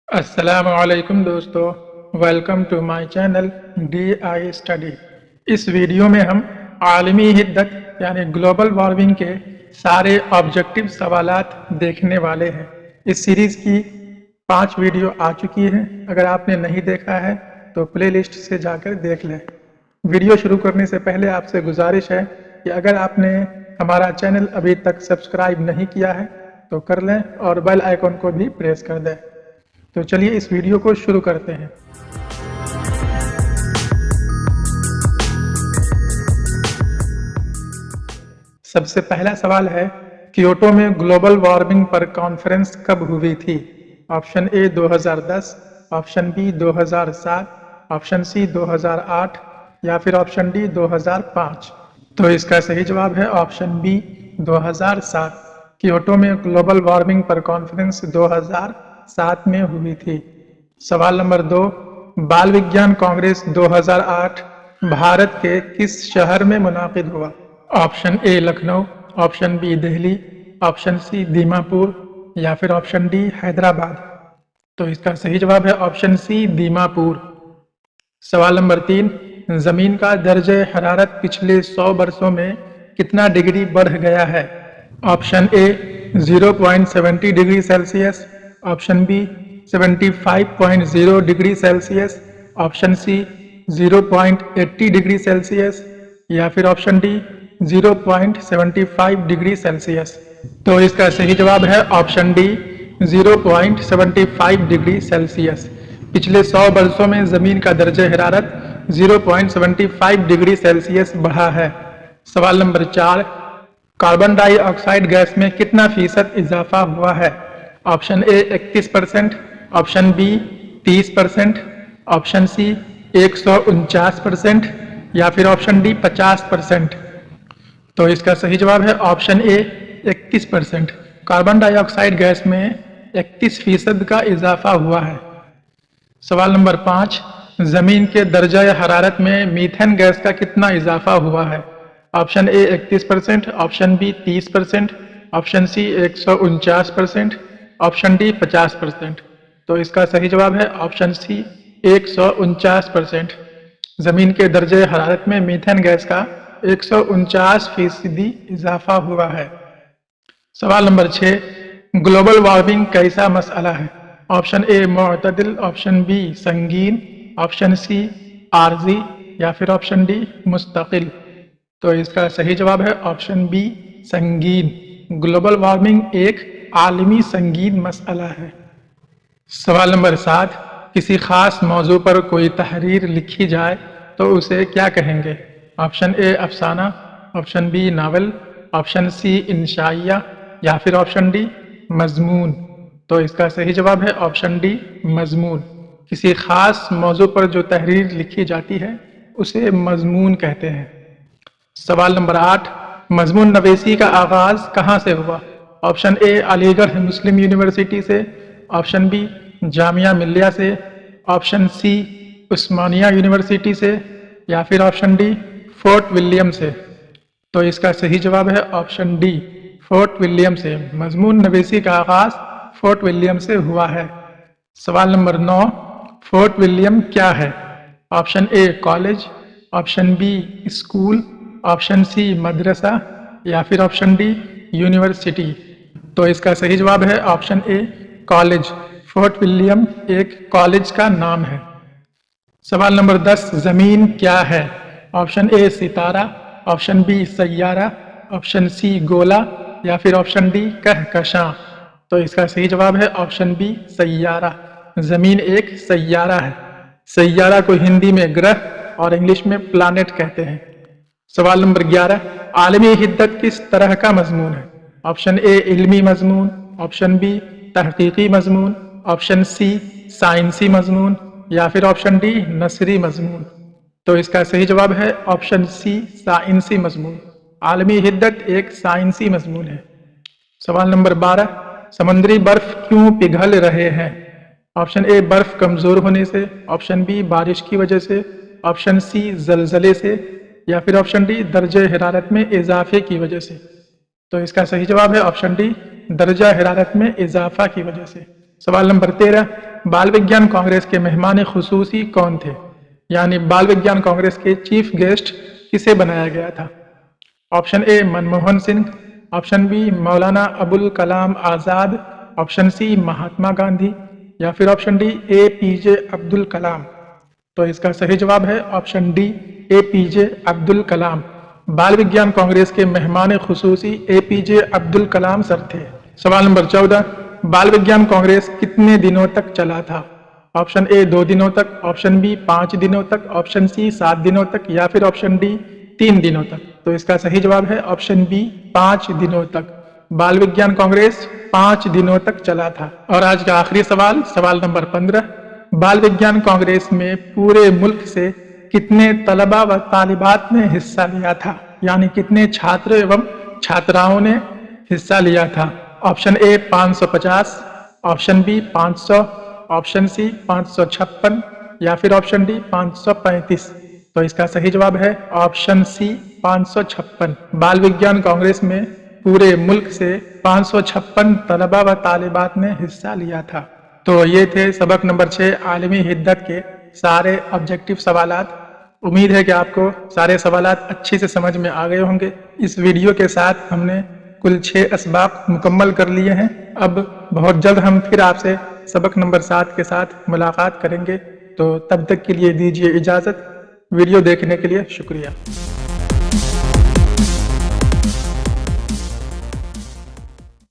अस्सलामुअलैकुम दोस्तों, welcome to my channel DI study. इस वीडियो में हम आलमी हिद्दत यानी ग्लोबल वार्मिंग के सारे ऑब्जेक्टिव सवालात देखने वाले हैं। इस सीरीज़ की 5 वीडियो आ चुकी हैं। अगर आपने नहीं देखा है तो प्लेलिस्ट से जाकर देख लें। वीडियो शुरू करने से पहले आपसे गुजारिश है कि अगर आपने हमारा चैनल अभी तक सब्सक्राइब नहीं किया है तो कर लें और बेल आइकन को भी प्रेस कर दें। तो चलिए इस वीडियो को शुरू करते हैं। सबसे पहला सवाल है, क्योटो में ग्लोबल वार्मिंग पर कॉन्फ्रेंस कब हुई थी? Option a 2010, option b 2007, option c 2008 या फिर ऑप्शन डी 2005। तो इसका सही जवाब है ऑप्शन बी 2007। क्योटो में ग्लोबल वार्मिंग पर कॉन्फ्रेंस 2007 में हुई थी। सवाल नंबर 2, बाल विज्ञान कांग्रेस 2008 भारत के किस शहर में मुनाकिद हुआ? Option a Lucknow, option b Delhi, option c Dimapur या फिर ऑप्शन डी हैदराबाद। तो इसका सही जवाब है ऑप्शन सी दीमापुर। सवाल नंबर 3, जमीन का दर्जे हरारत पिछले 100 वर्षों में कितना डिग्री बढ़ गया है? Option a 0.70 degree Celsius, option b 75.0 degree Celsius, option c 0.80 degree Celsius या फिर ऑप्शन डी 0.75 डिग्री सेल्सियस। तो इसका सही जवाब है ऑप्शन डी 0.75 डिग्री सेल्सियस। पिछले 100 वर्षों में जमीन का दर्जे हरारत 0.75 डिग्री सेल्सियस बढ़ा है। सवाल नंबर 4, कार्बन डाइऑक्साइड गैस में कितना फीसद इजाफा हुआ है? Option a 31%, option b 30%, option c 149% या फिर ऑप्शन डी 50%। तो इसका सही जवाब है option a 31%। Carbon dioxide gas में 31% का इजाफा हुआ है। सवाल नंबर 5, जमीन के दर्जा हरारत में मीथेन गैस का कितना इजाफा हुआ है? Option a 31%, option b 30%, option c 149%, option d 50%। तो इसका सही जवाब है ऑप्शन सी 149%। जमीन के दर्जे हरारत में मीथेन गैस का 149% इजाफा हुआ है। सवाल नंबर 6, ग्लोबल वार्मिंग कैसा मसला है? ऑप्शन ए मुअतदिल, ऑप्शन बी संगीन, ऑप्शन सी आर्जी या फिर ऑप्शन डी मुस्तकिल। तो इसका सही जवाब है ऑप्शन बी संगीन। ग्लोबल वार्मिंग एक आलमी संगीन मसला है। सवाल नंबर 7, किसी खास मौजू पर कोई तहरीर लिखी जाए तो उसे क्या कहेंगे? ऑप्शन ए अफसाना, option B novel, option C इंशाइया या फिर ऑप्शन डी मजमून। तो इसका सही जवाब है ऑप्शन डी मजमून। किसी खास मौजू पर जो तहरीर लिखी जाती है उसे मजमून कहते हैं। सवाल नंबर 8, मजमून नवेसी का आगाज कहाँ से हुआ? ऑप्शन ए अलीगढ़ मुस्लिम यूनिवर्सिटी से, ऑप्शन बी जामिया मिल्लिया से, ऑप्शन सी उस्मानिया यूनिवर्सिटी से या फिर ऑप्शन डी फोर्ट विलियम से। तो इसका सही जवाब है ऑप्शन डी फोर्ट विलियम से। मजमून नवेसी का आगाज फोर्ट विलियम से हुआ है। सवाल नंबर 9, फोर्ट विलियम क्या है? ऑप्शन ए college, option B school, option C मदरसा या फिर ऑप्शन डी यूनिवर्सिटी। तो इसका सही जवाब है ऑप्शन ए कॉलेज। फोर्ट विलियम एक कॉलेज का नाम है। सवाल नंबर 10, जमीन क्या है? ऑप्शन ए सितारा, ऑप्शन बी सैयारा, ऑप्शन सी गोला या फिर ऑप्शन डी कहकशां। तो इसका सही जवाब है ऑप्शन बी सैयारा। जमीन एक सैयारा है। सैयारा को हिंदी में ग्रह और इंग्लिश में प्लानेट कहते हैं। सवाल नंबर 11, आलमी हिद्दत किस तरह का मजमून है? ऑप्शन ए इल्मी मजमून, ऑप्शन बी तहकीकी मजमून, ऑप्शन सी साइंसी मजमून या फिर ऑप्शन डी नसरी मजमून। तो इसका सही जवाब है ऑप्शन सी साइंसी मजमून। आलमी हिद्दत एक साइंसी मजमून है। सवाल नंबर 12, समुद्री बर्फ क्यों पिघल रहे हैं? ऑप्शन ए बर्फ कमजोर होने से, ऑप्शन बी बारिश की वजह से, ऑप्शन सी जलजले से या फिर ऑप्शन डी दर्जे हरारत में इजाफे की वजह से। तो इसका सही जवाब है ऑप्शन डी दर्जा हरारत में इजाफा की वजह से। सवाल नंबर 13, बाल विज्ञान कांग्रेस के मेहमान खुसूसी कौन थे? यानी बाल विज्ञान कांग्रेस के चीफ गेस्ट किसे बनाया गया था? Option a Manmohan Singh, option b Maulana Abul Kalam Azad, option c Mahatma Gandhi या फिर option d APJ Abdul Kalam. तो इसका सही जवाब है option d APJ Abdul Kalam. Bal Vigyan Congress के मेहमान खुसूसी APJ अब्दुल कलाम सर थे। सवाल नंबर 14, बाल विज्ञान कांग्रेस कितने दिनों तक चला था? ऑप्शन ए 2 दिनों तक, ऑप्शन बी 5 दिनों तक, ऑप्शन सी 7 दिनों तक या फिर ऑप्शन डी 3 दिनों तक। तो इसका सही जवाब है ऑप्शन बी 5 दिनों तक। बाल विज्ञान कांग्रेस 5 दिनों तक चला था। और आज का आखिरी सवाल, सवाल नंबर 15, बाल विज्ञान कांग्रेस में पूरे मुल्क से कितने तलबा व तालिबात ने हिस्सा लिया था? यानी कितने छात्र एवं छात्राओं ने हिस्सा लिया था? Option a 550, option b 500, option c 556 या फिर ऑप्शन डी 535। तो इसका सही जवाब है ऑप्शन सी 556। बाल विज्ञान कांग्रेस में पूरे मुल्क से 556 तलबा व तालिबात ने हिस्सा लिया था। तो ये थे सबक नंबर 6 आलमी हिद्दत के सारे ऑब्जेक्टिव सवालात। उम्मीद है कि आपको सारे सवालात अच्छे से समझ में आ गए होंगे। इस वीडियो के साथ हमने कुल 6 असबाब मुकम्मल कर लिए हैं। अब बहुत जल्द हम फिर आपसे सबक नंबर 7 के साथ मुलाकात करेंगे। तो तब तक के लिए दीजिए इजाज़त। वीडियो देखने के लिए शुक्रिया।